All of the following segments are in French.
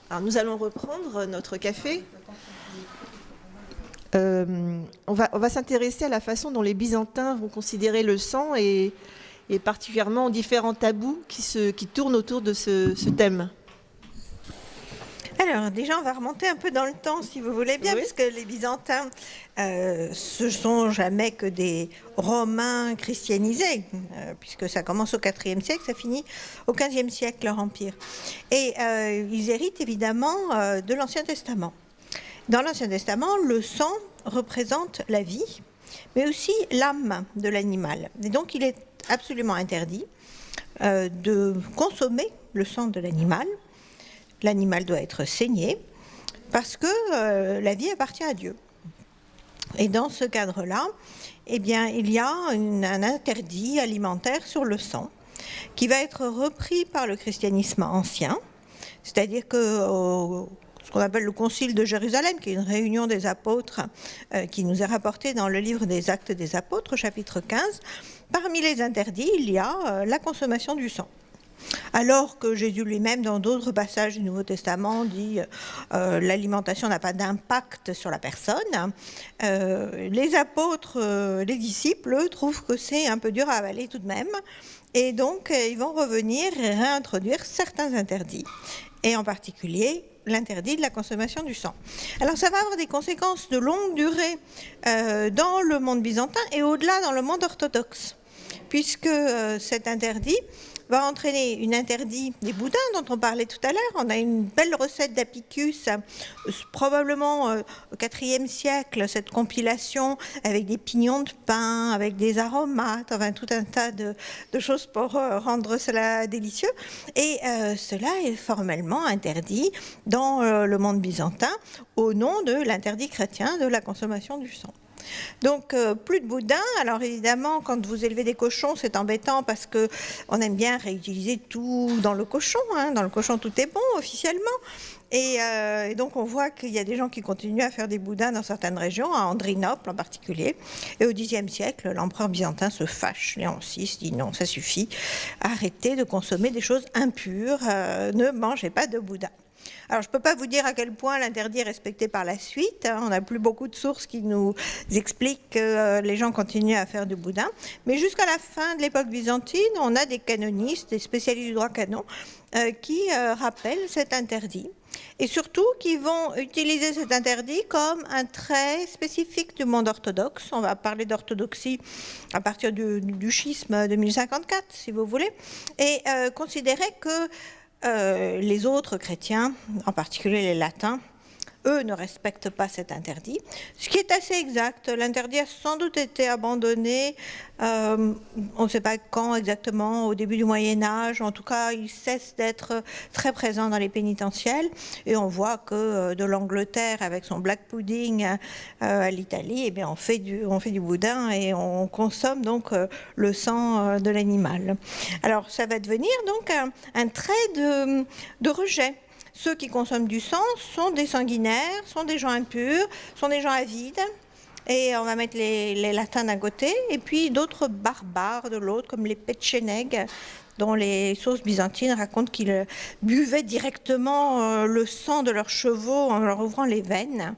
Alors nous allons reprendre notre café. On va s'intéresser à la façon dont les Byzantins vont considérer le sang et particulièrement aux différents tabous qui tournent autour de ce thème. Alors, déjà, on va remonter un peu dans le temps, si vous voulez bien, Oui. parce que les Byzantins, ce sont jamais que des Romains christianisés, puisque ça commence au IVe siècle, ça finit au XVe siècle, leur empire. Et ils héritent évidemment de l'Ancien Testament. Dans l'Ancien Testament, le sang représente la vie, mais aussi l'âme de l'animal. Et donc, il est absolument interdit de consommer le sang de l'animal. L'animal doit être saigné parce que la vie appartient à Dieu. Et dans ce cadre-là, eh bien, il y a un interdit alimentaire sur le sang qui va être repris par le christianisme ancien, c'est-à-dire que ce qu'on appelle le Concile de Jérusalem, qui est une réunion des apôtres qui nous est rapportée dans le livre des Actes des Apôtres, chapitre 15, parmi les interdits, il y a la consommation du sang. Alors que Jésus lui-même, dans d'autres passages du Nouveau Testament, dit l'alimentation n'a pas d'impact sur la personne, les apôtres, les disciples, eux, trouvent que c'est un peu dur à avaler tout de même. Et donc, ils vont revenir et réintroduire certains interdits, et en particulier l'interdit de la consommation du sang. Alors, ça va avoir des conséquences de longue durée dans le monde byzantin et au-delà dans le monde orthodoxe, puisque cet interdit va entraîner une interdit des boudins dont on parlait tout à l'heure. On a une belle recette d'Apicus, probablement au IVe siècle, cette compilation avec des pignons de pain, avec des aromates, enfin tout un tas de choses pour rendre cela délicieux. Et cela est formellement interdit dans le monde byzantin au nom de l'interdit chrétien de la consommation du sang. Donc, plus de boudin. Alors, évidemment, quand vous élevez des cochons, c'est embêtant parce qu'on aime bien réutiliser tout dans le cochon. Dans le cochon, tout est bon, officiellement. Et donc, on voit qu'il y a des gens qui continuent à faire des boudins dans certaines régions, à Andrinople en particulier. Et au Xe siècle, l'empereur byzantin se fâche. Léon VI dit non, ça suffit. Arrêtez de consommer des choses impures. Ne mangez pas de boudin. Alors, je ne peux pas vous dire à quel point l'interdit est respecté par la suite. On n'a plus beaucoup de sources qui nous expliquent que les gens continuent à faire du boudin. Mais jusqu'à la fin de l'époque byzantine, on a des canonistes, des spécialistes du droit canon, qui rappellent cet interdit. Et surtout, qui vont utiliser cet interdit comme un trait spécifique du monde orthodoxe. On va parler d'orthodoxie à partir du schisme de 1054, si vous voulez. Et considérer que les autres chrétiens, en particulier les latins, eux ne respectent pas cet interdit, ce qui est assez exact. L'interdit a sans doute été abandonné, on ne sait pas quand exactement, au début du Moyen-Âge. En tout cas, il cesse d'être très présent dans les pénitentiels. Et on voit que de l'Angleterre, avec son black pudding, à l'Italie, eh bien, on fait du boudin et on consomme donc le sang de l'animal. Alors, ça va devenir donc un trait de rejet. Ceux qui consomment du sang sont des sanguinaires, sont des gens impurs, sont des gens avides. Et on va mettre les latins d'un côté, et puis d'autres barbares de l'autre, comme les Petchénègues, dont les sources byzantines racontent qu'ils buvaient directement le sang de leurs chevaux en leur ouvrant les veines.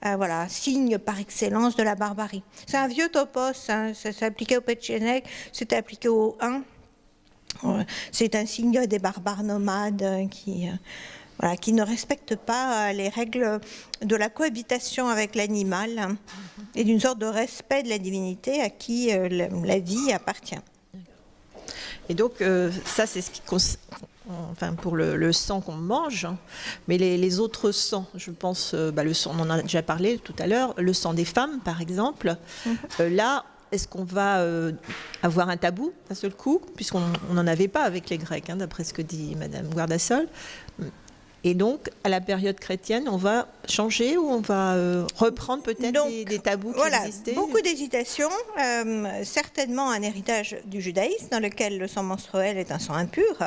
Voilà, signe par excellence de la barbarie. C'est un vieux topos, ça s'appliquait aux Petchénègues, c'était appliqué aux Huns. C'est un signe des barbares nomades qui ne respectent pas les règles de la cohabitation avec l'animal et d'une sorte de respect de la divinité à qui la vie appartient. Et donc, ça, c'est ce qui enfin, pour le sang qu'on mange, mais les autres sangs, je pense, le sang, on en a déjà parlé tout à l'heure, le sang des femmes, par exemple, là, est-ce qu'on va avoir un tabou d'un seul coup, puisqu'on n'en avait pas avec les Grecs, d'après ce que dit Madame Guardasol. Et donc, à la période chrétienne, on va changer ou on va reprendre peut-être des tabous qui existaient? Beaucoup d'hésitations, certainement un héritage du judaïsme dans lequel le sang menstruel est un sang impur,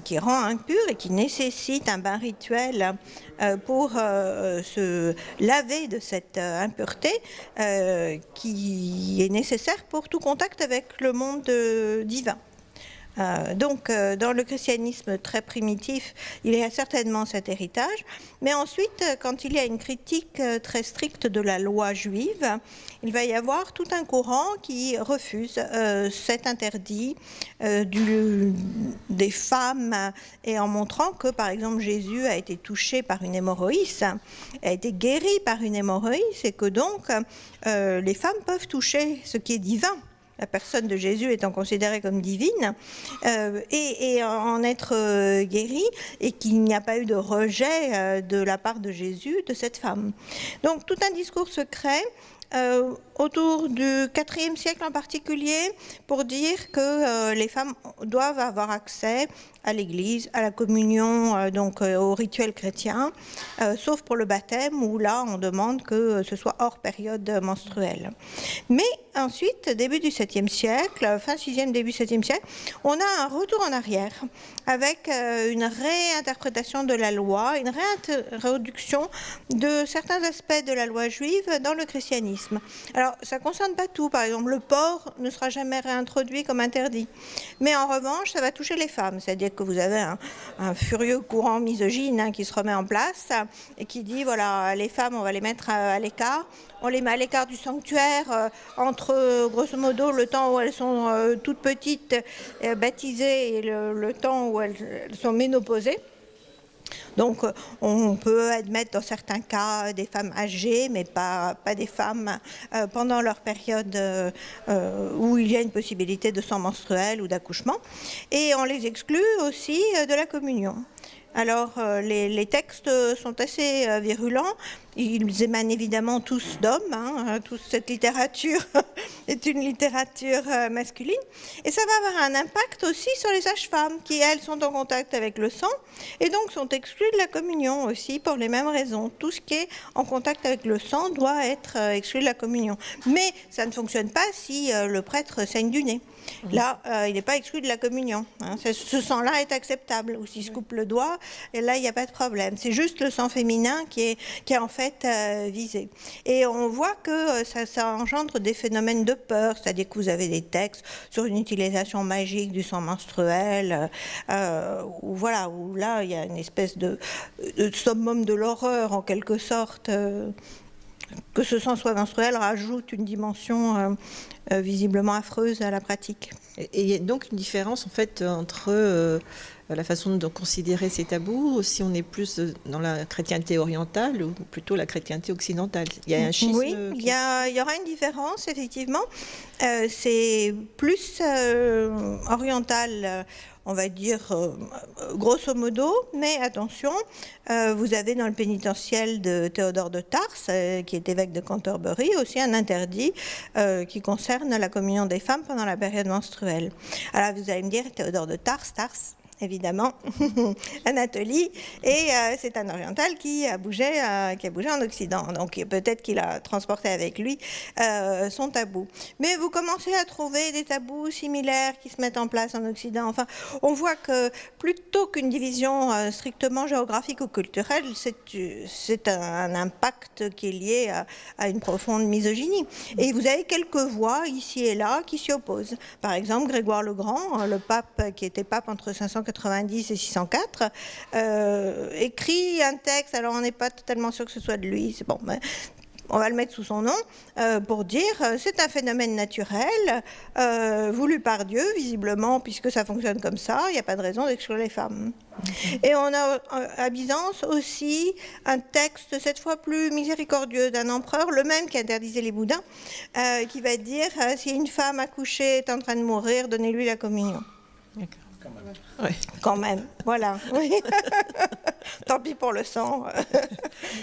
qui rend impur et qui nécessite un bain rituel pour se laver de cette impureté qui est nécessaire pour tout contact avec le monde divin. Donc, dans le christianisme très primitif, il y a certainement cet héritage. Mais ensuite, quand il y a une critique très stricte de la loi juive, il va y avoir tout un courant qui refuse cet interdit des femmes, et en montrant que, par exemple, Jésus a été touché par une hémorroïde, a été guéri par une hémorroïde, et que donc les femmes peuvent toucher ce qui est divin. La personne de Jésus étant considérée comme divine, et en être guérie, et qu'il n'y a pas eu de rejet de la part de Jésus de cette femme. Donc tout un discours se crée autour du IVe siècle en particulier, pour dire que les femmes doivent avoir accès à l'Église, à la communion, donc au rituel chrétien, sauf pour le baptême, où là on demande que ce soit hors période menstruelle. Mais ensuite, début du 7e siècle, fin 6e, début 7e siècle, on a un retour en arrière, avec une réinterprétation de la loi, une réintroduction de certains aspects de la loi juive dans le christianisme. Alors, ça ne concerne pas tout. Par exemple, le porc ne sera jamais réintroduit comme interdit. Mais en revanche, ça va toucher les femmes. C'est-à-dire que vous avez un furieux courant misogyne qui se remet en place et qui dit, voilà, les femmes, on va les mettre à l'écart. On les met à l'écart du sanctuaire entre, grosso modo, le temps où elles sont toutes petites, baptisées, et le temps où elles sont ménopausées. Donc, on peut admettre dans certains cas des femmes âgées, mais pas des femmes pendant leur période où il y a une possibilité de sang menstruel ou d'accouchement. Et on les exclut aussi de la communion. Alors, les textes sont assez virulents. Ils émanent évidemment tous d'hommes. Toute cette littérature est une littérature masculine. Et ça va avoir un impact aussi sur les sages-femmes, qui, elles, sont en contact avec le sang et donc sont exclues de la communion aussi pour les mêmes raisons. Tout ce qui est en contact avec le sang doit être exclu de la communion. Mais ça ne fonctionne pas si le prêtre saigne du nez. Là, il n'est pas exclu de la communion. Ce sang-là est acceptable. Ou s'il se coupe le doigt, et là, il n'y a pas de problème. C'est juste le sang féminin qui est en fait visé. Et on voit que ça engendre des phénomènes de peur, c'est-à-dire que vous avez des textes sur une utilisation magique du sang menstruel, où là, il y a une espèce de summum de l'horreur, en quelque sorte. Que ce sang soit menstruel rajoute une dimension visiblement affreuse à la pratique. Et il y a donc une différence en fait entre la façon de considérer ces tabous, si on est plus dans la chrétienté orientale ou plutôt la chrétienté occidentale. Il y a un schisme. Oui, il y aura une différence, effectivement. C'est plus oriental, on va dire grosso modo, mais attention, vous avez dans le pénitentiel de Théodore de Tarse, qui est évêque de Canterbury, aussi un interdit qui concerne la communion des femmes pendant la période menstruelle. Alors vous allez me dire, Théodore de Tarse, évidemment, Anatolie, et c'est un oriental qui a bougé en Occident. Donc peut-être qu'il a transporté avec lui son tabou. Mais vous commencez à trouver des tabous similaires qui se mettent en place en Occident. Enfin, on voit que plutôt qu'une division strictement géographique ou culturelle, c'est un impact qui est lié à une profonde misogynie. Et vous avez quelques voix ici et là qui s'y opposent. Par exemple, Grégoire le Grand, le pape qui était pape entre 590 et 604, écrit un texte, alors on n'est pas totalement sûr que ce soit de lui, c'est bon, mais on va le mettre sous son nom, pour dire c'est un phénomène naturel, voulu par Dieu, visiblement, puisque ça fonctionne comme ça, il n'y a pas de raison d'exclure les femmes. Et on a à Byzance aussi un texte, cette fois plus miséricordieux, d'un empereur, le même qui interdisait les boudins, qui va dire si une femme accouchée est en train de mourir, donnez-lui la communion. D'accord. Ouais. Quand même, voilà. Oui. Tant pis pour le sang.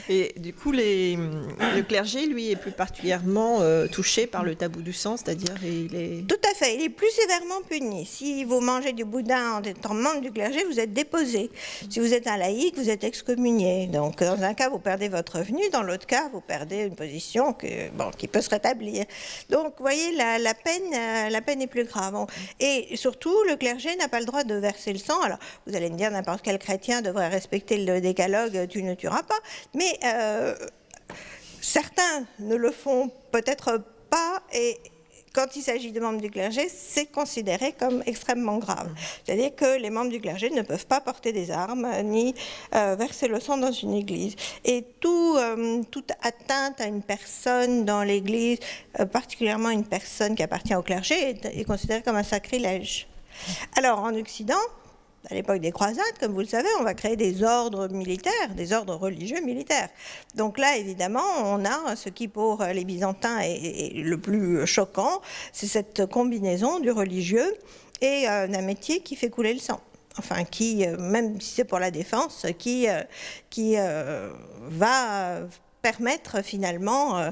Et du coup, le clergé, lui, est plus particulièrement touché par le tabou du sang, c'est-à-dire il est... Tout à fait, il est plus sévèrement puni. Si vous mangez du boudin en étant membre du clergé, vous êtes déposé. Si vous êtes un laïc, vous êtes excommunié. Donc, dans un cas, vous perdez votre revenu, dans l'autre cas, vous perdez une position qui peut se rétablir. Donc, vous voyez, la peine est plus grave. Bon. Et surtout, le clergé n'a pas le droit de verser le sang. Alors, vous allez me dire, n'importe quel chrétien devrait respecter le décalogue, tu ne tueras pas. Mais certains ne le font peut-être pas, et quand il s'agit de membres du clergé, c'est considéré comme extrêmement grave. C'est-à-dire que les membres du clergé ne peuvent pas porter des armes ni verser le sang dans une église. Et toute atteinte à une personne dans l'église, particulièrement une personne qui appartient au clergé, est considérée comme un sacrilège. Alors en Occident, à l'époque des croisades, comme vous le savez, on va créer des ordres militaires, des ordres religieux militaires. Donc là, évidemment, on a ce qui, pour les Byzantins, est le plus choquant, c'est cette combinaison du religieux et d'un métier qui fait couler le sang. Enfin, qui, même si c'est pour la défense, qui va permettre finalement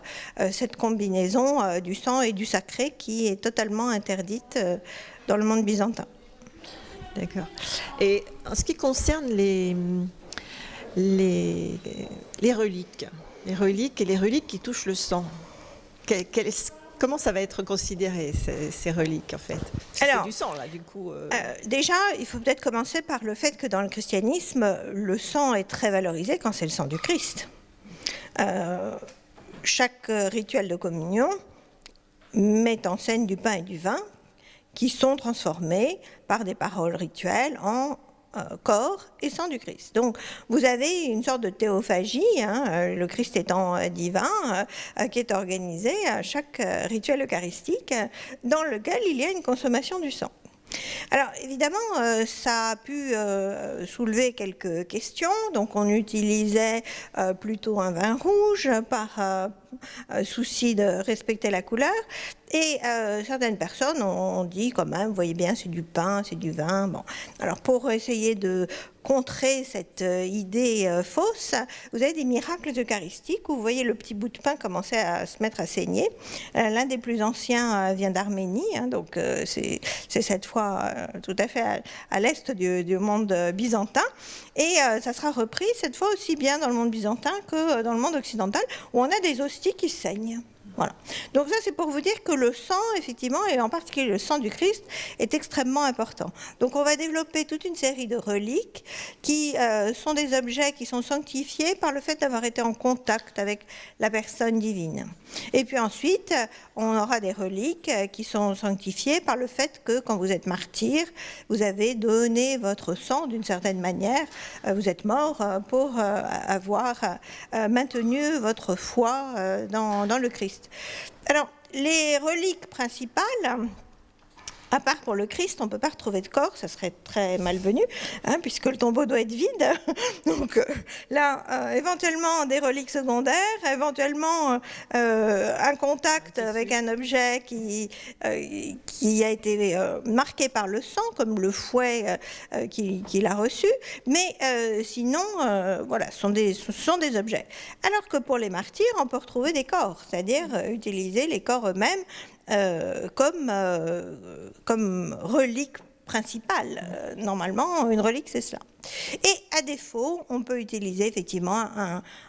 cette combinaison du sang et du sacré qui est totalement interdite dans le monde byzantin. D'accord. Et en ce qui concerne les reliques et les reliques qui touchent le sang, comment ça va être considéré, ces reliques, en fait? Alors, c'est du sang, là, du coup. Déjà, il faut peut-être commencer par le fait que dans le christianisme, le sang est très valorisé quand c'est le sang du Christ. Chaque rituel de communion met en scène du pain et du vin qui sont transformés par des paroles rituelles en corps et sang du Christ. Donc, vous avez une sorte de théophagie, le Christ étant divin, qui est organisée à chaque rituel eucharistique, dans lequel il y a une consommation du sang. Alors, évidemment, ça a pu soulever quelques questions. Donc, on utilisait plutôt un vin rouge par souci de respecter la couleur. Et certaines personnes ont dit quand même, vous voyez bien, c'est du pain, c'est du vin. Bon. Alors, pour essayer de contrer cette idée fausse, vous avez des miracles eucharistiques où vous voyez le petit bout de pain commencer à se mettre à saigner. L'un des plus anciens vient d'Arménie, donc c'est cette fois tout à fait à l'est du monde byzantin. Et ça sera repris cette fois aussi bien dans le monde byzantin que dans le monde occidental, où on a des hosties qui saignent. Voilà. Donc ça, c'est pour vous dire que le sang, effectivement, et en particulier le sang du Christ, est extrêmement important. Donc on va développer toute une série de reliques qui sont des objets qui sont sanctifiés par le fait d'avoir été en contact avec la personne divine. Et puis ensuite, on aura des reliques qui sont sanctifiées par le fait que quand vous êtes martyr, vous avez donné votre sang d'une certaine manière, vous êtes mort pour avoir maintenu votre foi dans le Christ. Alors, les reliques principales, à part pour le Christ, on ne peut pas retrouver de corps, ça serait très malvenu, puisque le tombeau doit être vide. Donc là, éventuellement des reliques secondaires, éventuellement un contact avec un objet qui a été marqué par le sang, comme le fouet qu'il a reçu. Mais sinon, voilà, ce sont des objets. Alors que pour les martyrs, on peut retrouver des corps, c'est-à-dire utiliser les corps eux-mêmes comme relique principale. Normalement, une relique, c'est cela. Et à défaut, on peut utiliser effectivement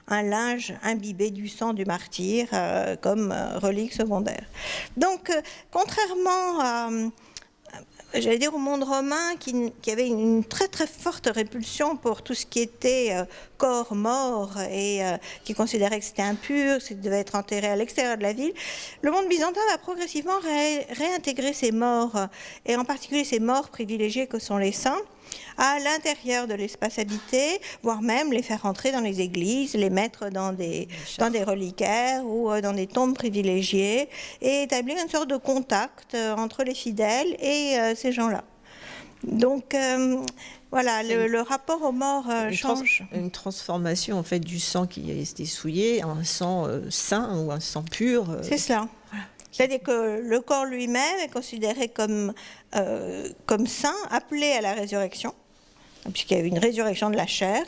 un linge imbibé du sang du martyr comme relique secondaire. Donc, contrairement j'allais dire au monde romain qui avait une très très forte répulsion pour tout ce qui était corps mort et qui considérait que c'était impur, que ça devait être enterré à l'extérieur de la ville. Le monde byzantin va progressivement réintégrer ces morts, et en particulier ces morts privilégiés que sont les saints, à l'intérieur de l'espace habité, voire même les faire entrer dans les églises, les mettre dans des reliquaires ou dans des tombes privilégiées, et établir une sorte de contact entre les fidèles et ces gens-là. Donc voilà, le rapport aux morts change. Une transformation en fait du sang qui a été souillé en un sang saint ou un sang pur. C'est cela. Voilà. C'est-à-dire que le corps lui-même est considéré comme saint, appelé à la résurrection, puisqu'il y a eu une résurrection de la chair,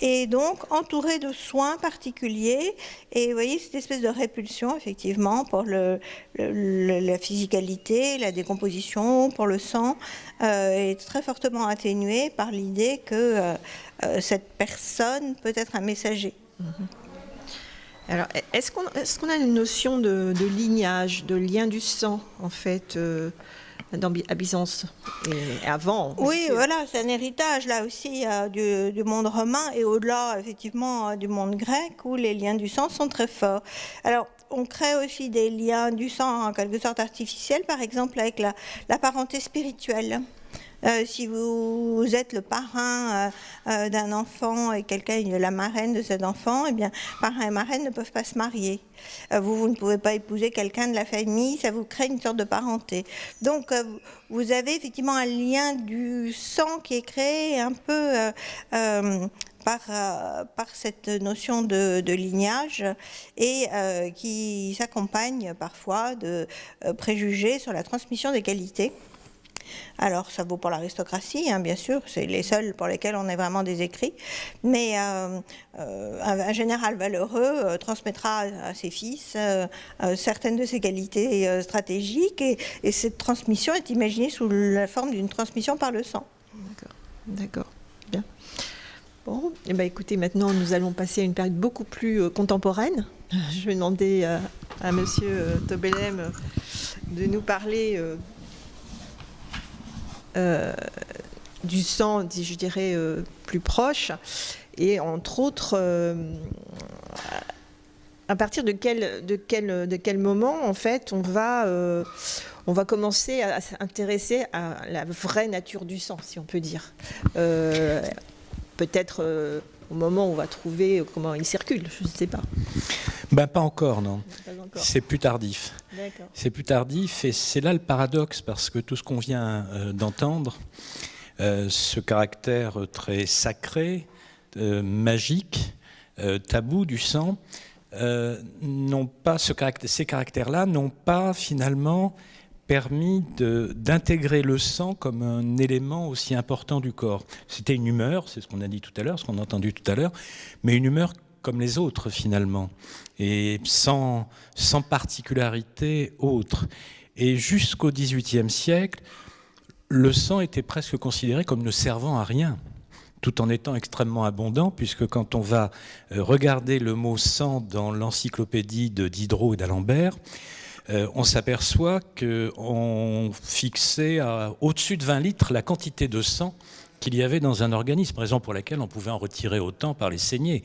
et donc entouré de soins particuliers. Et vous voyez, cette espèce de répulsion, effectivement, pour la physicalité, la décomposition, pour le sang, est très fortement atténuée par l'idée que cette personne peut être un messager. Alors, est-ce qu'on a une notion de lignage, de lien du sang, en fait à Byzance et avant. Oui, voilà, c'est un héritage là aussi du monde romain et au-delà effectivement du monde grec où les liens du sang sont très forts. Alors, on crée aussi des liens du sang en quelque sorte artificiels, par exemple avec la parenté spirituelle. Si vous êtes le parrain d'un enfant et quelqu'un est la marraine de cet enfant, eh bien, parrain et marraine ne peuvent pas se marier. Vous ne pouvez pas épouser quelqu'un de la famille, ça vous crée une sorte de parenté. Donc, vous avez effectivement un lien du sang qui est créé un peu par cette notion de lignage et qui s'accompagne parfois de préjugés sur la transmission des qualités. Alors, ça vaut pour l'aristocratie, hein, bien sûr, c'est les seuls pour lesquels on a vraiment des écrits, mais un général valeureux transmettra à ses fils certaines de ses qualités stratégiques, et cette transmission est imaginée sous la forme d'une transmission par le sang. D'accord, bien. Bon, eh bien, écoutez, maintenant nous allons passer à une période beaucoup plus contemporaine. Je vais demander à monsieur Tobelem de nous parler du sang, je dirais, plus proche, et entre autres, à partir de quel moment, en fait, on va commencer à s'intéresser à la vraie nature du sang, si on peut dire. Peut-être au moment où on va trouver comment il circule, je ne sais pas. Ben, pas encore, non. Pas encore. C'est plus tardif. D'accord. C'est plus tardif, et c'est là le paradoxe, parce que tout ce qu'on vient d'entendre, ce caractère très sacré, magique, tabou du sang, ces caractères-là n'ont pas finalement permis d'intégrer le sang comme un élément aussi important du corps. C'était une humeur, c'est ce qu'on a dit tout à l'heure, ce qu'on a entendu tout à l'heure, mais une humeur comme les autres finalement, et sans particularité autre. Et jusqu'au XVIIIe siècle, le sang était presque considéré comme ne servant à rien, tout en étant extrêmement abondant, puisque quand on va regarder le mot sang dans l'encyclopédie de Diderot et d'Alembert, on s'aperçoit qu'on fixait au-dessus de 20 litres la quantité de sang qu'il y avait dans un organisme, raison pour laquelle on pouvait en retirer autant par les saignées,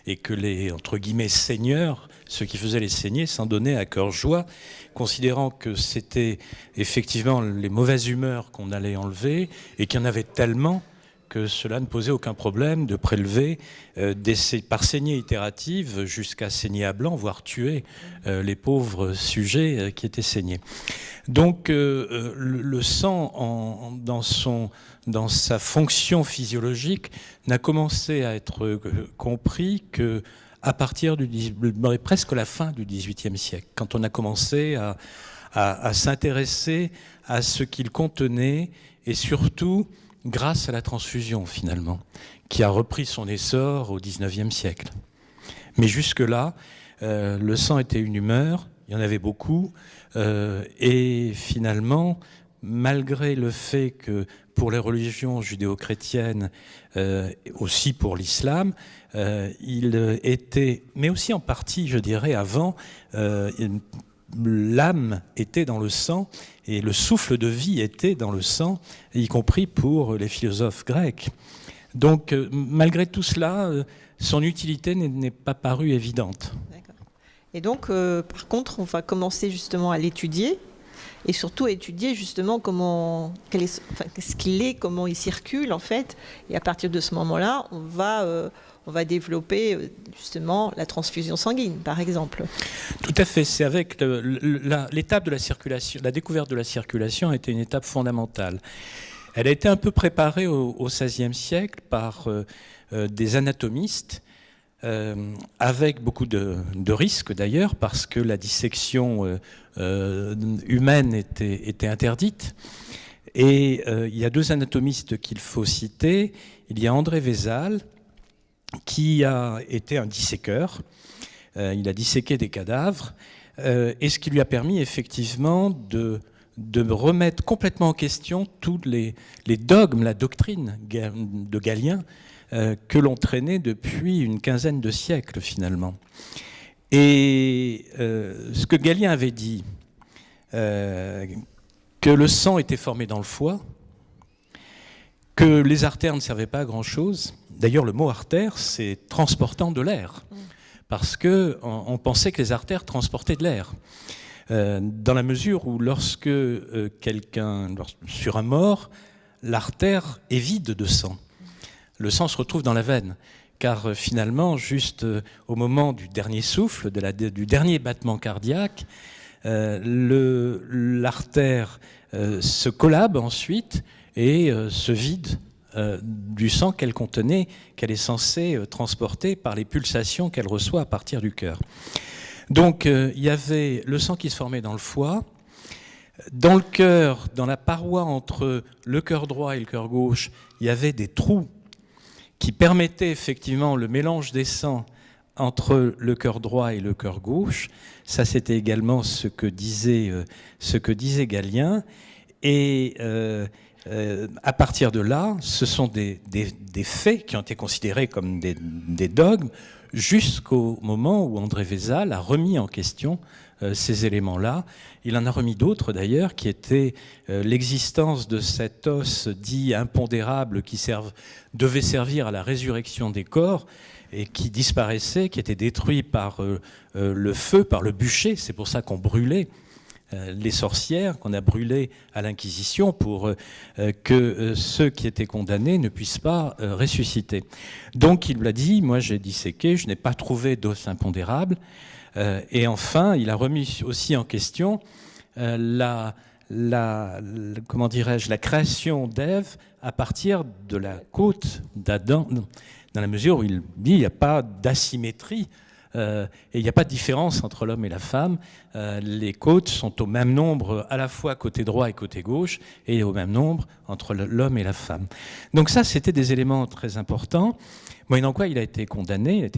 et que les, entre guillemets, seigneurs, ceux qui faisaient les saignées, s'en donnaient à cœur joie, considérant que c'était effectivement les mauvaises humeurs qu'on allait enlever, et qu'il y en avait tellement que cela ne posait aucun problème de prélever par saignée itérative jusqu'à saigner à blanc, voire tuer les pauvres sujets qui étaient saignés. Donc le sang, dans sa fonction physiologique, n'a commencé à être compris que à partir presque la fin du XVIIIe siècle, quand on a commencé à s'intéresser à ce qu'il contenait, et surtout grâce à la transfusion finalement, qui a repris son essor au XIXe siècle. Mais jusque-là, le sang était une humeur, il y en avait beaucoup, et finalement, malgré le fait que pour les religions judéo-chrétiennes, aussi pour l'islam, il était, mais aussi en partie, je dirais, avant, l'âme était dans le sang et le souffle de vie était dans le sang, y compris pour les philosophes grecs. Donc, malgré tout cela, son utilité n'est pas parue évidente. D'accord. Et donc, par contre, on va commencer justement à l'étudier, et surtout à étudier justement qu'est-ce qu'il est, comment il circule en fait. Et à partir de ce moment-là, on va développer justement la transfusion sanguine, par exemple. Tout à fait. C'est avec l'étape de la circulation, la découverte de la circulation a été une étape fondamentale. Elle a été un peu préparée au XVIe siècle par des anatomistes, avec beaucoup de risques d'ailleurs, parce que la dissection humaine était interdite. Et il y a deux anatomistes qu'il faut citer. Il y a André Vézal, qui a été un disséqueur. Il a disséqué des cadavres, et ce qui lui a permis effectivement de remettre complètement en question tous les dogmes, la doctrine de Galien, que l'on traînait depuis une quinzaine de siècles finalement. Et ce que Galien avait dit, que le sang était formé dans le foie, que les artères ne servaient pas à grand-chose. D'ailleurs, le mot artère, c'est transportant de l'air, parce qu'on pensait que les artères transportaient de l'air. Dans la mesure où lorsque sur un mort, l'artère est vide de sang. Le sang se retrouve dans la veine, car finalement, juste au moment du dernier souffle, du dernier battement cardiaque, l'artère se collabe ensuite et se vide du sang qu'elle contenait, qu'elle est censée transporter par les pulsations qu'elle reçoit à partir du cœur. Donc il y avait le sang qui se formait dans le foie. Dans le cœur, dans la paroi entre le cœur droit et le cœur gauche, il y avait des trous qui permettaient effectivement le mélange des sangs entre le cœur droit et le cœur gauche. Ça, c'était également ce que disait Galien. Et à partir de là, ce sont des faits qui ont été considérés comme des dogmes jusqu'au moment où André Vézal a remis en question ces éléments-là. Il en a remis d'autres d'ailleurs, qui étaient l'existence de cet os dit impondérable qui devait servir à la résurrection des corps et qui disparaissait, qui était détruit par le feu, par le bûcher. C'est pour ça qu'on brûlait les sorcières, qu'on a brûlées à l'Inquisition pour que ceux qui étaient condamnés ne puissent pas ressusciter. Donc il l'a dit, moi j'ai disséqué, je n'ai pas trouvé d'os impondérable. Et enfin, il a remis aussi en question la création d'Ève à partir de la côte d'Adam, dans la mesure où il dit qu'il n'y a pas d'asymétrie et il n'y a pas de différence entre l'homme et la femme. Les côtes sont au même nombre à la fois côté droit et côté gauche et au même nombre entre l'homme et la femme. Donc ça, c'était des éléments très importants. Moyennant quoi, il a été condamné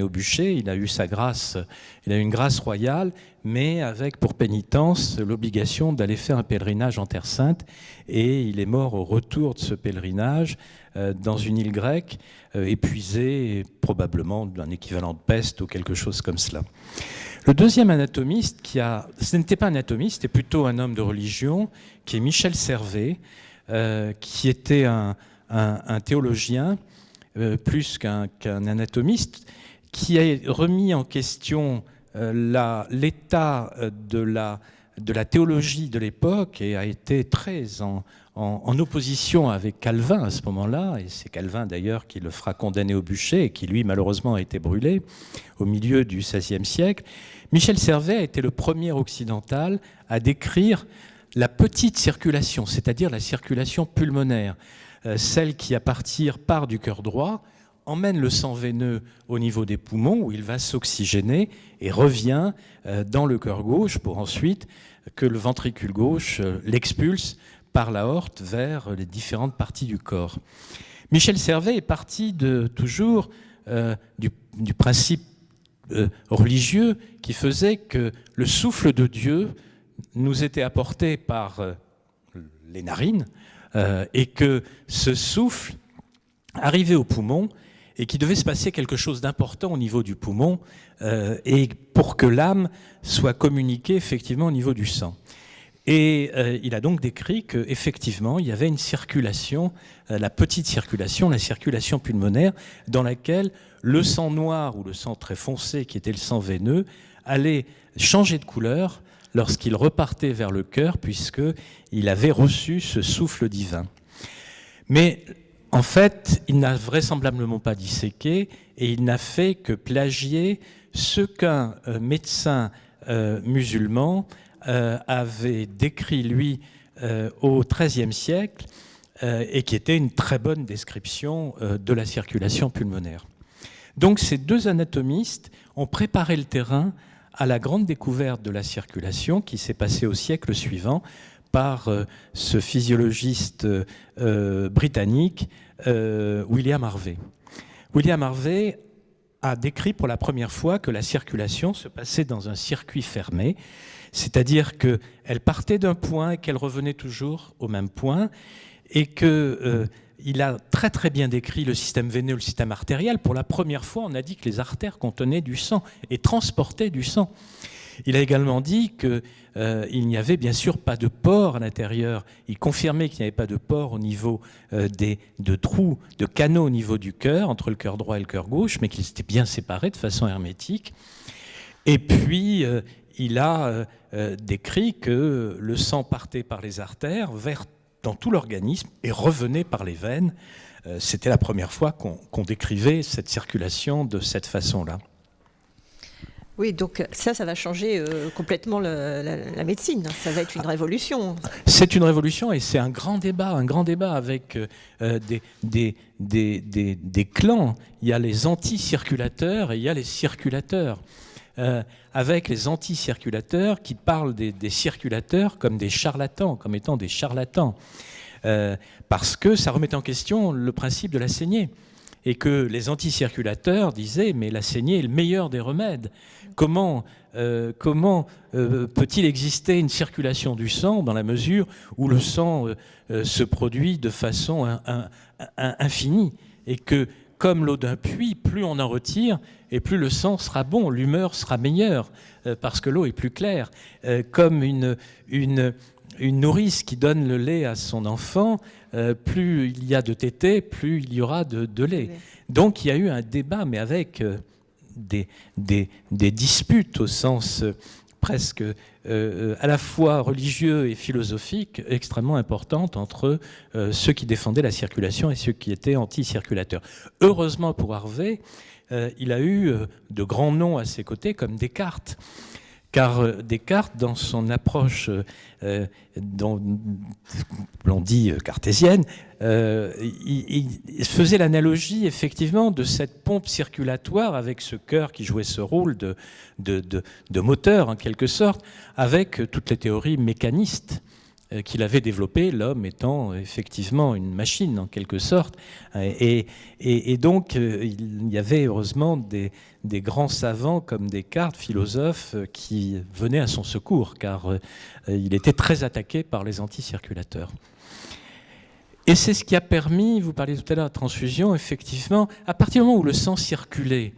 au bûcher, il a eu sa grâce, il a eu une grâce royale, mais avec pour pénitence l'obligation d'aller faire un pèlerinage en Terre Sainte, et il est mort au retour de ce pèlerinage dans une île grecque, épuisé, probablement d'un équivalent de peste ou quelque chose comme cela. Le deuxième anatomiste ce n'était pas un anatomiste, c'était plutôt un homme de religion, qui est Michel Servet, qui était un théologien, plus qu'un anatomiste, qui a remis en question l'état de la théologie de l'époque et a été très en opposition avec Calvin à ce moment-là, et c'est Calvin d'ailleurs qui le fera condamner au bûcher et qui lui malheureusement a été brûlé au milieu du XVIe siècle. Michel Servet a été le premier occidental à décrire la petite circulation, c'est-à-dire la circulation pulmonaire, celle qui, à partir, part du cœur droit, emmène le sang veineux au niveau des poumons où il va s'oxygéner et revient dans le cœur gauche pour ensuite que le ventricule gauche l'expulse par l'aorte vers les différentes parties du corps. Michel Servet est parti toujours du principe religieux qui faisait que le souffle de Dieu nous était apporté par les narines, et que ce souffle arrivait au poumon et qu'il devait se passer quelque chose d'important au niveau du poumon et pour que l'âme soit communiquée effectivement au niveau du sang. Et il a donc décrit qu'effectivement, il y avait une circulation, la petite circulation, la circulation pulmonaire, dans laquelle le sang noir ou le sang très foncé, qui était le sang veineux, allait changer de couleur lorsqu'il repartait vers le cœur, puisqu'il avait reçu ce souffle divin. Mais en fait, il n'a vraisemblablement pas disséqué, et il n'a fait que plagier ce qu'un médecin musulman avait décrit, lui, au XIIIe siècle, et qui était une très bonne description de la circulation pulmonaire. Donc ces deux anatomistes ont préparé le terrain à la grande découverte de la circulation qui s'est passée au siècle suivant par ce physiologiste britannique William Harvey. William Harvey a décrit pour la première fois que la circulation se passait dans un circuit fermé, c'est-à-dire qu'elle partait d'un point et qu'elle revenait toujours au même point, et qu'il a très très bien décrit le système veineux, le système artériel. Pour la première fois, on a dit que les artères contenaient du sang et transportaient du sang. Il a également dit qu'il n'y avait bien sûr pas de pores à l'intérieur. Il confirmait qu'il n'y avait pas de pores au niveau de trous, de canaux au niveau du cœur, entre le cœur droit et le cœur gauche, mais qu'ils étaient bien séparés de façon hermétique. Et puis, il a décrit que le sang partait par les artères dans tout l'organisme et revenait par les veines. C'était la première fois qu'on décrivait cette circulation de cette façon-là. Oui, donc ça va changer complètement la médecine. Ça va être une révolution. C'est une révolution et c'est un grand débat avec des clans. Il y a les anti-circulateurs et il y a les circulateurs. Avec les anti-circulateurs qui parlent des circulateurs comme des charlatans, comme étant des charlatans. Parce que ça remet en question le principe de la saignée. Et que les anti-circulateurs disaient « mais la saignée est le meilleur des remèdes ». Comment peut-il exister une circulation du sang dans la mesure où le sang se produit de façon infinie et que, comme l'eau d'un puits, plus on en retire et plus le sang sera bon, l'humeur sera meilleure parce que l'eau est plus claire. Comme une nourrice qui donne le lait à son enfant, plus il y a de tétés, plus il y aura de lait. Donc il y a eu un débat, mais avec des disputes au sens presque à la fois religieux et philosophique extrêmement importantes entre ceux qui défendaient la circulation et ceux qui étaient anti-circulateurs. Heureusement pour Harvey, il a eu de grands noms à ses côtés comme Descartes. Car Descartes, dans son approche, dont l'on dit cartésienne, il faisait l'analogie effectivement de cette pompe circulatoire avec ce cœur qui jouait ce rôle de moteur en quelque sorte, avec toutes les théories mécanistes qu'il avait développées, l'homme étant effectivement une machine en quelque sorte. Et donc il y avait heureusement des grands savants comme Descartes, philosophes, qui venaient à son secours, car il était très attaqué par les anticirculateurs. Et c'est ce qui a permis, vous parliez tout à l'heure de transfusion, effectivement, à partir du moment où le sang circulait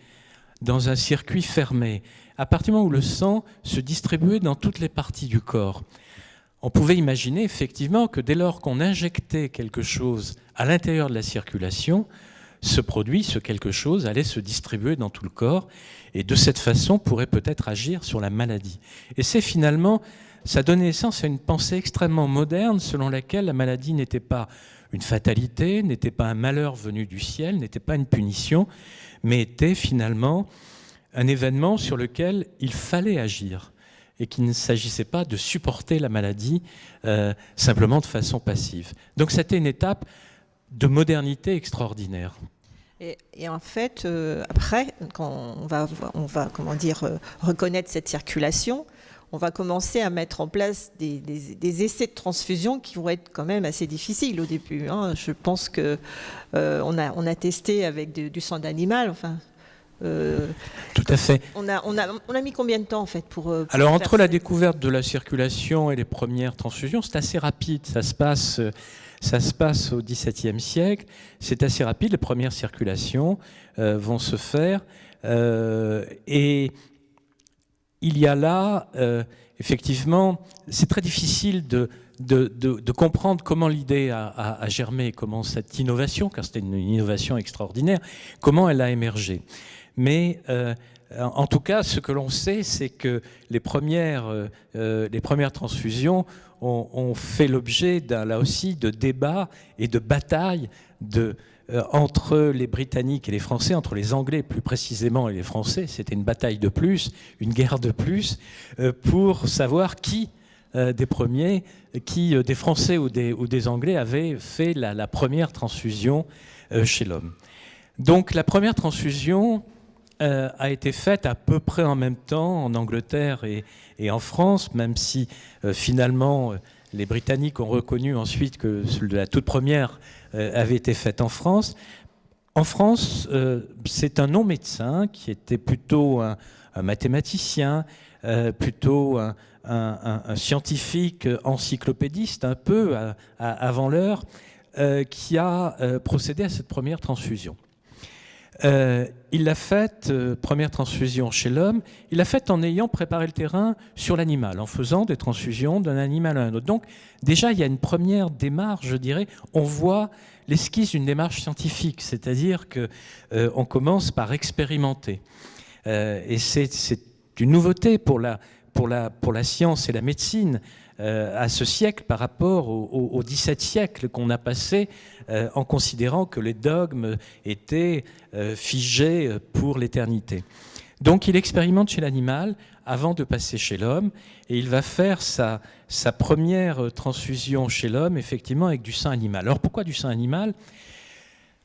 dans un circuit fermé, à partir du moment où le sang se distribuait dans toutes les parties du corps, on pouvait imaginer effectivement que dès lors qu'on injectait quelque chose à l'intérieur de la circulation, ce produit, ce quelque chose, allait se distribuer dans tout le corps et de cette façon pourrait peut-être agir sur la maladie. Et c'est finalement, ça donnait naissance à une pensée extrêmement moderne selon laquelle la maladie n'était pas une fatalité, n'était pas un malheur venu du ciel, n'était pas une punition, mais était finalement un événement sur lequel il fallait agir et qu'il ne s'agissait pas de supporter la maladie simplement de façon passive. Donc c'était une étape de modernité extraordinaire. Et en fait, après, quand on va comment dire, reconnaître cette circulation, on va commencer à mettre en place des essais de transfusion qui vont être quand même assez difficiles au début. Hein. Je pense qu'on a testé avec du sang d'animal, enfin... Tout à fait. On a mis combien de temps en fait pour Alors entre la découverte de la circulation et les premières transfusions, c'est assez rapide. Ça se passe au XVIIe siècle. C'est assez rapide. Les premières circulations vont se faire et il y a là effectivement, c'est très difficile de comprendre comment l'idée a germé, comment cette innovation, car c'était une innovation extraordinaire, comment elle a émergé. Mais en tout cas, ce que l'on sait, c'est que les premières transfusions ont fait l'objet là aussi de débats et de batailles entre les Britanniques et les Français, entre les Anglais plus précisément et les Français. C'était une bataille de plus, une guerre de plus, pour savoir qui des premiers, des Français ou des Anglais avaient fait la première transfusion chez l'homme. Donc la première transfusion a été faite à peu près en même temps en Angleterre et en France, même si finalement les Britanniques ont reconnu ensuite que la toute première avait été faite en France. En France, c'est un non-médecin qui était plutôt un mathématicien, plutôt un scientifique encyclopédiste, un peu avant l'heure, qui a procédé à cette première transfusion. Il l'a faite, première transfusion chez l'homme, il l'a faite en ayant préparé le terrain sur l'animal, en faisant des transfusions d'un animal à un autre. Donc déjà, il y a une première démarche, je dirais, on voit l'esquisse d'une démarche scientifique, c'est-à-dire qu'on commence par expérimenter. Et c'est une nouveauté pour la science et la médecine à ce siècle par rapport au XVIIe siècle qu'on a passé en considérant que les dogmes étaient figés pour l'éternité. Donc il expérimente chez l'animal avant de passer chez l'homme et il va faire sa première transfusion chez l'homme effectivement avec du sang animal. Alors pourquoi du sang animal ?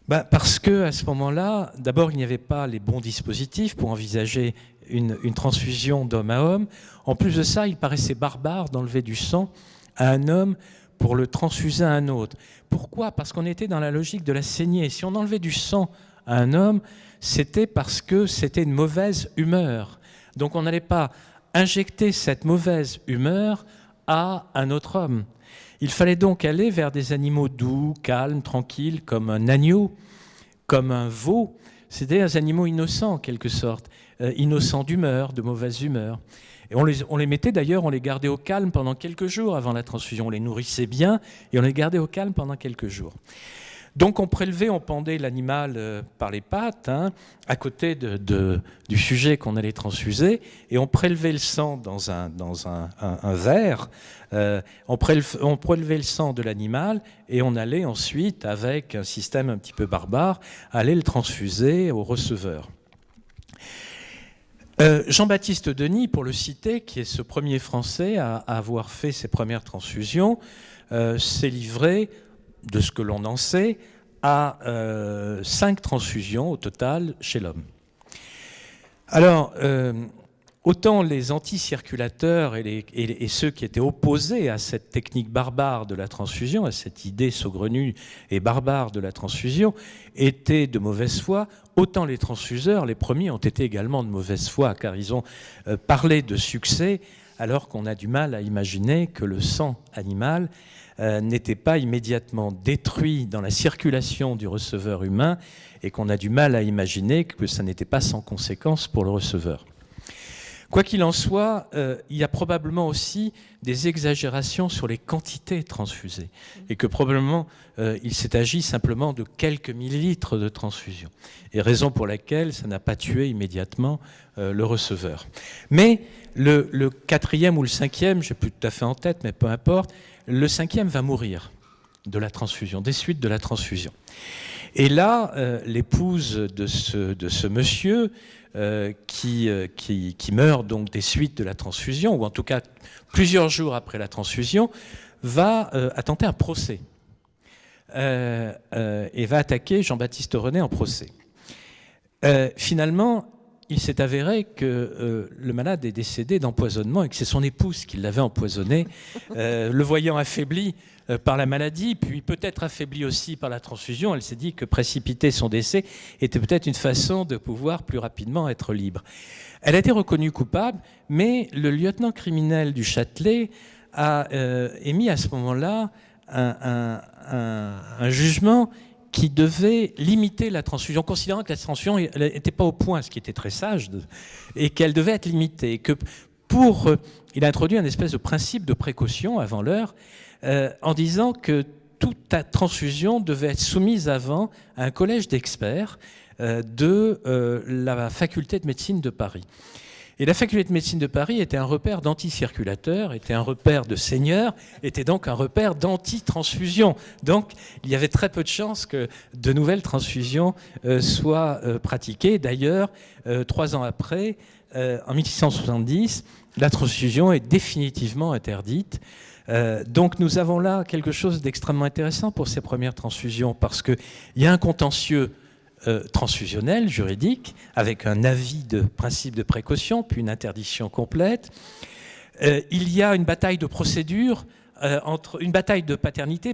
Parce qu'à ce moment-là, d'abord, il n'y avait pas les bons dispositifs pour envisager une transfusion d'homme à homme. En plus de ça, il paraissait barbare d'enlever du sang à un homme pour le transfuser à un autre. Pourquoi ? Parce qu'on était dans la logique de la saignée. Si on enlevait du sang à un homme, c'était parce que c'était une mauvaise humeur. Donc on n'allait pas injecter cette mauvaise humeur à un autre homme. Il fallait donc aller vers des animaux doux, calmes, tranquilles, comme un agneau, comme un veau. C'était des animaux innocents, en quelque sorte, innocents d'humeur, de mauvaise humeur. Et on les mettait d'ailleurs, on les gardait au calme pendant quelques jours avant la transfusion. On les nourrissait bien et on les gardait au calme pendant quelques jours. Donc on pendait l'animal par les pattes, à côté du sujet qu'on allait transfuser, et on prélevait le sang dans un verre. On prélevait le sang de l'animal et on allait ensuite, avec un système un petit peu barbare, aller le transfuser au receveur. Jean-Baptiste Denis, pour le citer, qui est ce premier Français à avoir fait ses premières transfusions, s'est livré, de ce que l'on en sait, à 5 transfusions au total chez l'homme. Alors, autant les anticirculateurs et ceux qui étaient opposés à cette technique barbare de la transfusion, à cette idée saugrenue et barbare de la transfusion, étaient de mauvaise foi, autant les transfuseurs, les premiers, ont été également de mauvaise foi, car ils ont parlé de succès, alors qu'on a du mal à imaginer que le sang animal n'était pas immédiatement détruit dans la circulation du receveur humain et qu'on a du mal à imaginer que ça n'était pas sans conséquence pour le receveur. Quoi qu'il en soit, il y a probablement aussi des exagérations sur les quantités transfusées et que probablement il s'est agi simplement de quelques millilitres de transfusion. Et raison pour laquelle ça n'a pas tué immédiatement le receveur. Mais le 4e ou le 5e, je n'ai plus tout à fait en tête, mais peu importe, le 5e va mourir de la transfusion, des suites de la transfusion. Et là, l'épouse de ce monsieur qui meurt donc des suites de la transfusion, ou en tout cas plusieurs jours après la transfusion, va attenter un procès et va attaquer Jean-Baptiste René en procès. Finalement, il s'est avéré que le malade est décédé d'empoisonnement et que c'est son épouse qui l'avait empoisonné, le voyant affaibli par la maladie, puis peut-être affaibli aussi par la transfusion. Elle s'est dit que précipiter son décès était peut-être une façon de pouvoir plus rapidement être libre. Elle a été reconnue coupable, mais le lieutenant criminel du Châtelet a émis à ce moment-là un jugement qui devait limiter la transfusion, considérant que la transfusion n'était pas au point, ce qui était très sage, et qu'elle devait être limitée. Et que il a introduit un espèce de principe de précaution avant l'heure, en disant que toute transfusion devait être soumise avant à un collège d'experts de la faculté de médecine de Paris. Et la faculté de médecine de Paris était un repère d'anticirculateurs, était un repère de seigneurs, était donc un repère d'anti-transfusion. Donc il y avait très peu de chances que de nouvelles transfusions soient pratiquées. D'ailleurs, 3 ans après, en 1670, la transfusion est définitivement interdite. Donc nous avons là quelque chose d'extrêmement intéressant pour ces premières transfusions, parce qu'il y a un contentieux transfusionnel, juridique, avec un avis de principe de précaution, puis une interdiction complète. Il y a une bataille de procédure, une bataille de paternité,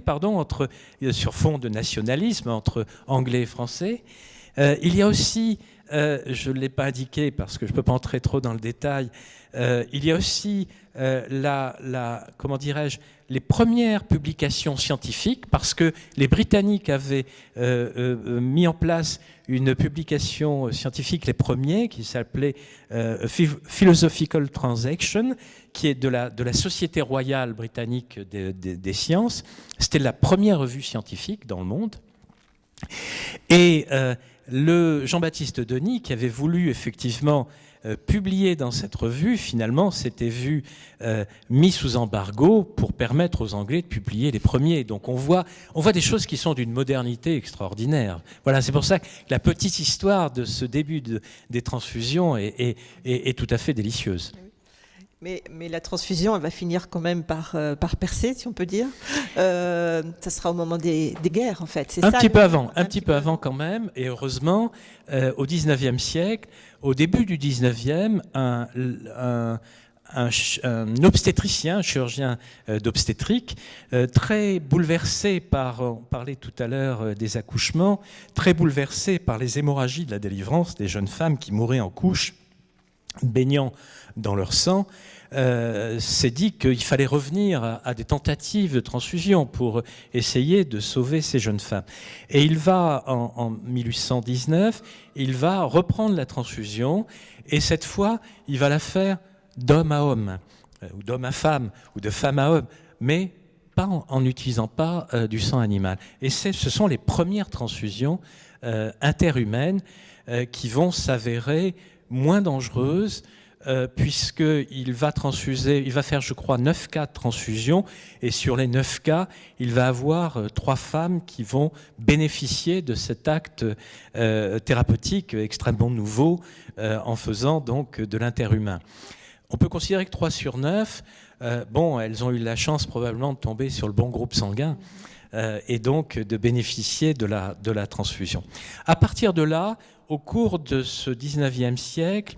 sur fond de nationalisme entre Anglais et Français. Il y a aussi je ne l'ai pas indiqué parce que je ne peux pas entrer trop dans le détail, il y a aussi comment dirais-je, les premières publications scientifiques, parce que les Britanniques avaient mis en place une publication scientifique, les premiers, qui s'appelait Philosophical Transaction, qui est de la Société royale britannique des sciences. C'était la première revue scientifique dans le monde. Et le Jean-Baptiste Denis, qui avait voulu effectivement publier dans cette revue, finalement, s'était vu mis sous embargo pour permettre aux Anglais de publier les premiers. Donc on voit des choses qui sont d'une modernité extraordinaire. Voilà, c'est pour ça que la petite histoire de ce début des transfusions est tout à fait délicieuse. Mais la transfusion, elle va finir quand même par percer, si on peut dire. Ça sera au moment des guerres, en fait. Un petit peu avant quand même. Et heureusement, au XIXe siècle, au début du XIXe, un obstétricien, un chirurgien d'obstétrique, très bouleversé on parlait tout à l'heure des accouchements, très bouleversé par les hémorragies de la délivrance des jeunes femmes qui mouraient en couche, baignant dans leur sang, s'est dit qu'il fallait revenir à des tentatives de transfusion pour essayer de sauver ces jeunes femmes. Et il va, en 1819, il va reprendre la transfusion, et cette fois, il va la faire d'homme à homme, ou d'homme à femme, ou de femme à homme, mais pas en n'utilisant pas du sang animal. Et ce sont les premières transfusions interhumaines qui vont s'avérer moins dangereuses, puisqu'il va transfuser, il va faire, je crois, 9 cas de transfusion, et sur les 9 cas, il va avoir 3 femmes qui vont bénéficier de cet acte thérapeutique extrêmement nouveau en faisant donc de l'interhumain. On peut considérer que 3 sur 9, elles ont eu la chance probablement de tomber sur le bon groupe sanguin, et donc de bénéficier de la transfusion. À partir de là, au cours de ce 19e siècle,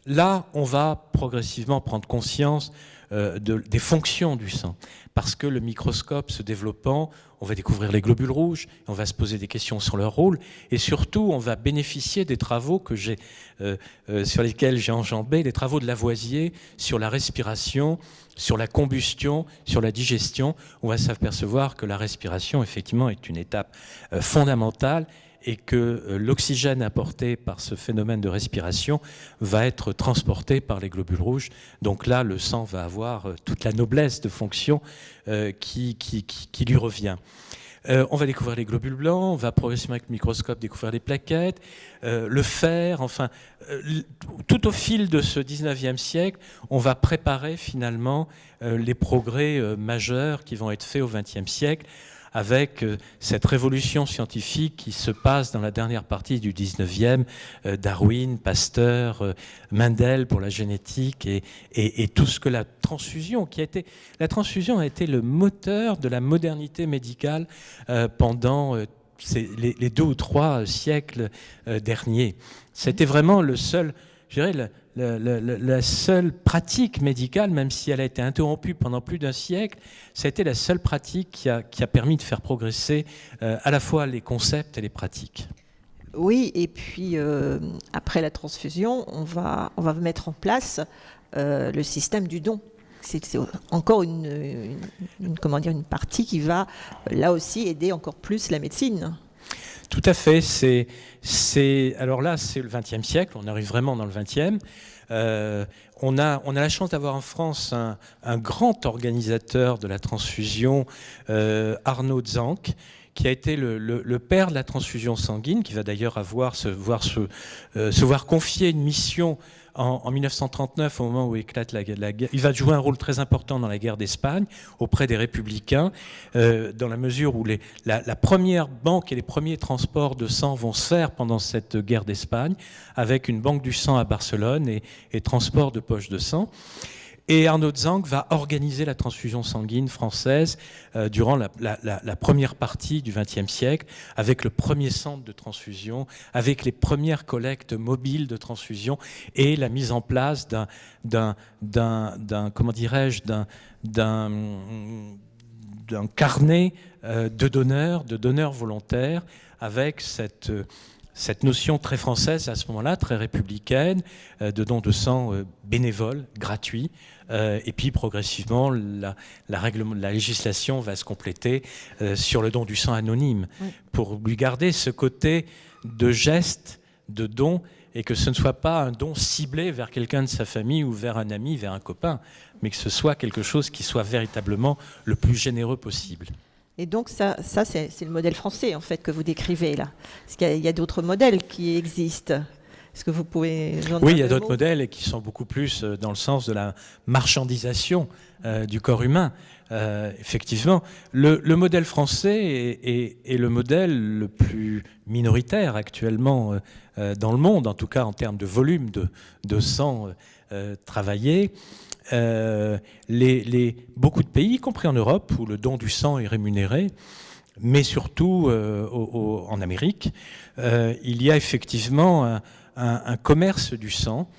là, on va progressivement prendre conscience des fonctions du sang. Parce que le microscope se développant, on va découvrir les globules rouges, on va se poser des questions sur leur rôle, et surtout, on va bénéficier des travaux sur lesquels j'ai enjambé, les travaux de Lavoisier sur la respiration, sur la combustion, sur la digestion. On va s'apercevoir que la respiration, effectivement, est une étape fondamentale, et que l'oxygène apporté par ce phénomène de respiration va être transporté par les globules rouges. Donc là, le sang va avoir toute la noblesse de fonction qui lui revient. On va découvrir les globules blancs, on va progressivement avec le microscope découvrir les plaquettes, le fer, enfin, tout au fil de ce 19e siècle, on va préparer finalement les progrès majeurs qui vont être faits au 20e siècle, avec cette révolution scientifique qui se passe dans la dernière partie du 19e, Darwin, Pasteur, Mendel pour la génétique, et tout ce que la transfusion a été le moteur de la modernité médicale pendant les 2 ou 3 siècles derniers. C'était vraiment le seul, je dirais, la seule pratique médicale, même si elle a été interrompue pendant plus d'un siècle, ça a été la seule pratique qui a permis de faire progresser à la fois les concepts et les pratiques. Oui, et puis après la transfusion, on va mettre en place le système du don. C'est encore une partie qui va là aussi aider encore plus la médecine. Tout à fait. Alors là, c'est le XXe siècle. On arrive vraiment dans le XXe. On a la chance d'avoir en France un grand organisateur de la transfusion, Arnaud Zanck, qui a été le père de la transfusion sanguine, qui va d'ailleurs se voir confier une mission en 1939, au moment où éclate la guerre. Il va jouer un rôle très important dans la guerre d'Espagne, auprès des républicains, dans la mesure où la première banque et les premiers transports de sang vont se faire pendant cette guerre d'Espagne, avec une banque du sang à Barcelone et transport de poches de sang. Et Arnaud Zanck va organiser la transfusion sanguine française durant la première partie du XXe siècle, avec le premier centre de transfusion, avec les premières collectes mobiles de transfusion et la mise en place d'un carnet de donneurs volontaires, avec cette notion très française à ce moment-là, très républicaine, de don de sang bénévole, gratuit. Et puis progressivement, la législation va se compléter sur le don du sang anonyme, pour lui garder ce côté de geste, de don, et que ce ne soit pas un don ciblé vers quelqu'un de sa famille ou vers un ami, vers un copain, mais que ce soit quelque chose qui soit véritablement le plus généreux possible. Et donc ça c'est le modèle français en fait que vous décrivez là. Est-ce qu'il y a d'autres modèles qui existent? Est-ce que vous pouvez... Oui, il y a d'autres modèles et qui sont beaucoup plus dans le sens de la marchandisation du corps humain. Effectivement, le modèle français est le modèle le plus minoritaire actuellement dans le monde, en tout cas en termes de volume de sang travaillé. Beaucoup de pays, y compris en Europe, où le don du sang est rémunéré, mais surtout en Amérique, il y a effectivement un commerce du sang.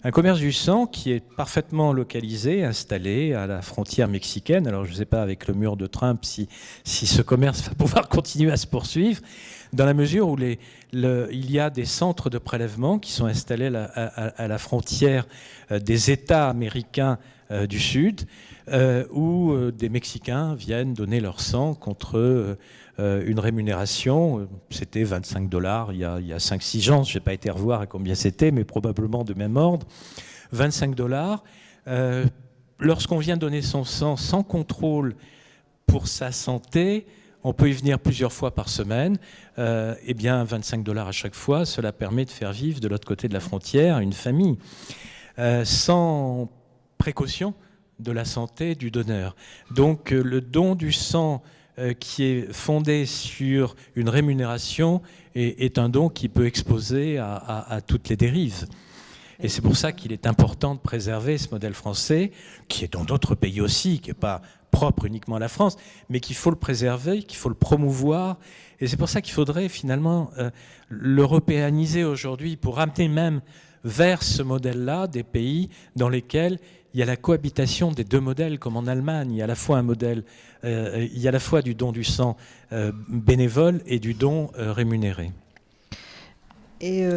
Un commerce du sang qui est parfaitement localisé, installé à la frontière mexicaine. Alors je ne sais pas avec le mur de Trump si ce commerce va pouvoir continuer à se poursuivre, dans la mesure où il y a des centres de prélèvement qui sont installés à la frontière des États américains du Sud, où des Mexicains viennent donner leur sang contre une rémunération. C'était $25 il y a 5-6 ans, je n'ai pas été revoir à combien c'était, mais probablement de même ordre. $25. Lorsqu'on vient donner son sang sans contrôle pour sa santé, on peut y venir plusieurs fois par semaine. Eh bien, $25 à chaque fois, cela permet de faire vivre de l'autre côté de la frontière une famille, sans précaution de la santé du donneur. Donc, le don du sang qui est fondé sur une rémunération est un don qui peut exposer à toutes les dérives. Et c'est pour ça qu'il est important de préserver ce modèle français, qui est dans d'autres pays aussi, qui n'est pas propre uniquement à la France, mais qu'il faut le préserver, qu'il faut le promouvoir. Et c'est pour ça qu'il faudrait finalement l'européaniser aujourd'hui, pour ramener même vers ce modèle-là des pays dans lesquels il y a la cohabitation des deux modèles, comme en Allemagne. Il y a à la fois un modèle, il y a à la fois du don du sang bénévole et du don rémunéré. Et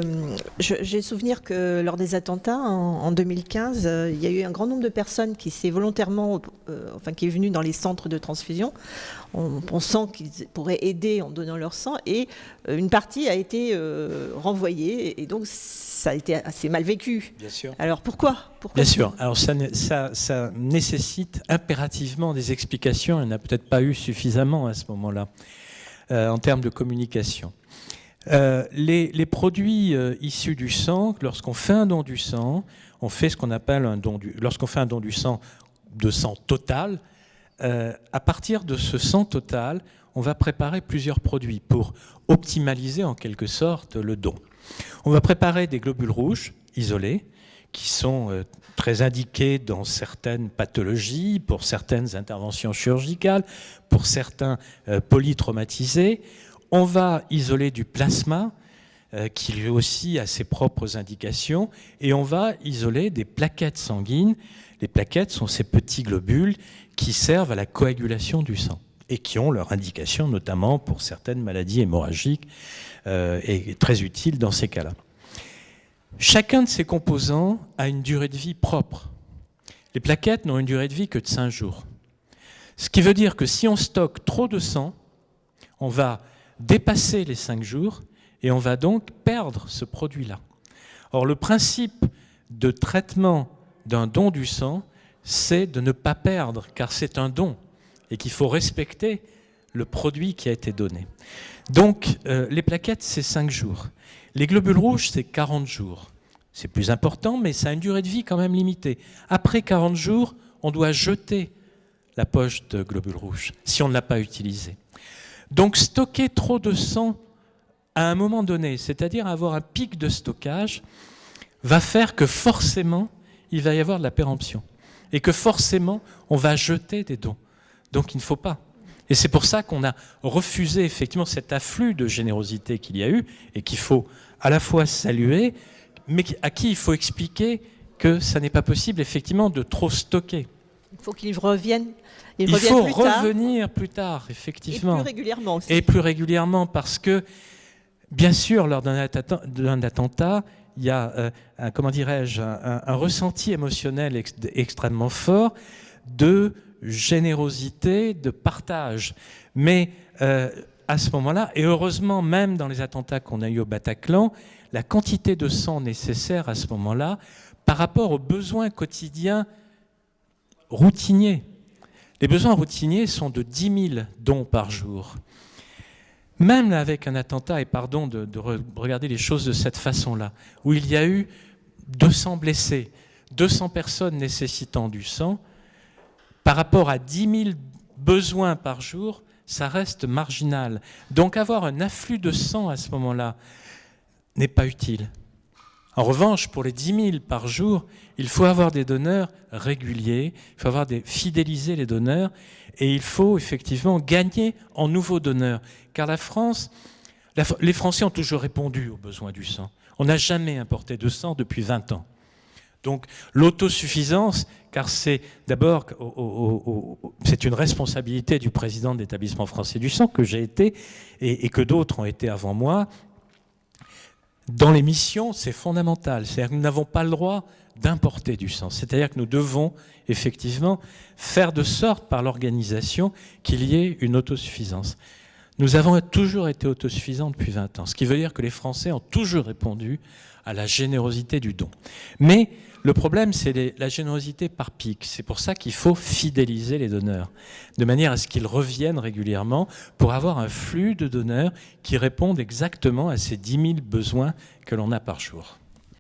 j'ai souvenir que lors des attentats en 2015, il y a eu un grand nombre de personnes qui s'est volontairement, qui est venu dans les centres de transfusion, en pensant qu'ils pourraient aider en donnant leur sang, et une partie a été renvoyée, et donc ça a été assez mal vécu. Bien sûr. Alors pourquoi Bien sûr. Alors ça nécessite impérativement des explications. Il n'y en a peut-être pas eu suffisamment à ce moment-là, en termes de communication. Les produits issus du sang, lorsqu'on fait un don du sang, on fait ce qu'on appelle lorsqu'on fait un don du sang, de sang total, à partir de ce sang total, on va préparer plusieurs produits pour optimaliser en quelque sorte le don. On va préparer des globules rouges isolés qui sont très indiqués dans certaines pathologies, pour certaines interventions chirurgicales, pour certains polytraumatisés. On va isoler du plasma, qui lui aussi a ses propres indications, et on va isoler des plaquettes sanguines. Les plaquettes sont ces petits globules qui servent à la coagulation du sang et qui ont leur indication, notamment pour certaines maladies hémorragiques, et très utiles dans ces cas-là. Chacun de ces composants a une durée de vie propre. Les plaquettes n'ont une durée de vie que de 5 jours. Ce qui veut dire que si on stocke trop de sang, on va dépasser les 5 jours et on va donc perdre ce produit-là. Or, le principe de traitement d'un don du sang, c'est de ne pas perdre, car c'est un don et qu'il faut respecter le produit qui a été donné. Donc, les plaquettes, c'est 5 jours. Les globules rouges, c'est 40 jours. C'est plus important, mais ça a une durée de vie quand même limitée. Après 40 jours, on doit jeter la poche de globules rouges si on ne l'a pas utilisée. Donc stocker trop de sang à un moment donné, c'est-à-dire avoir un pic de stockage, va faire que forcément, il va y avoir de la péremption. Et que forcément, on va jeter des dons. Donc il ne faut pas. Et c'est pour ça qu'on a refusé effectivement cet afflux de générosité qu'il y a eu, et qu'il faut à la fois saluer, mais à qui il faut expliquer que ça n'est pas possible effectivement de trop stocker. Il faut qu'ils reviennent. Il faut revenir plus tard, effectivement. Et plus régulièrement aussi. Et plus régulièrement, parce que Bien sûr, lors d'un attentat, il y a un ressenti émotionnel extrêmement fort de générosité, de partage. Mais à ce moment-là, et heureusement même dans les attentats qu'on a eu au Bataclan, la quantité de sang nécessaire à ce moment-là, par rapport aux besoins quotidiens routiniers. Les besoins routiniers sont de 10 000 dons par jour. Même avec un attentat, et pardon de regarder les choses de cette façon-là, où il y a eu 200 blessés, 200 personnes nécessitant du sang, par rapport à 10 000 besoins par jour, ça reste marginal. Donc avoir un afflux de sang à ce moment-là n'est pas utile. En revanche, pour les 10 000 par jour, il faut avoir des donneurs réguliers, il faut fidéliser les donneurs, et il faut effectivement gagner en nouveaux donneurs. Car les Français ont toujours répondu aux besoins du sang. On n'a jamais importé de sang depuis 20 ans. Donc l'autosuffisance, car c'est d'abord c'est une responsabilité du président de l'Établissement français du sang, que j'ai été, et que d'autres ont été avant moi. Dans les missions, c'est fondamental. C'est-à-dire que nous n'avons pas le droit d'importer du sang. C'est-à-dire que nous devons effectivement faire de sorte par l'organisation qu'il y ait une autosuffisance. Nous avons toujours été autosuffisants depuis 20 ans, ce qui veut dire que les Français ont toujours répondu à la générosité du don. Mais le problème, c'est la générosité par pic. C'est pour ça qu'il faut fidéliser les donneurs, de manière à ce qu'ils reviennent régulièrement pour avoir un flux de donneurs qui répondent exactement à ces 10 000 besoins que l'on a par jour.